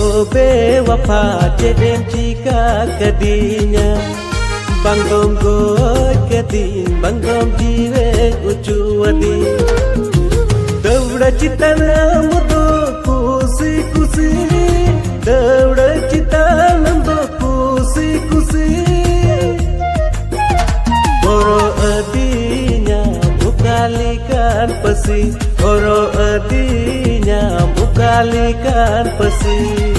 Oh bewapa jedem jika kadinya Bang donggoy kadin bang dom jiwe ucuwadi Dauda citana mudo kusi kusi Dauda citana mudo kusi kusi Oro adinya bukalikan pesi Oro adinya bukalikan pesi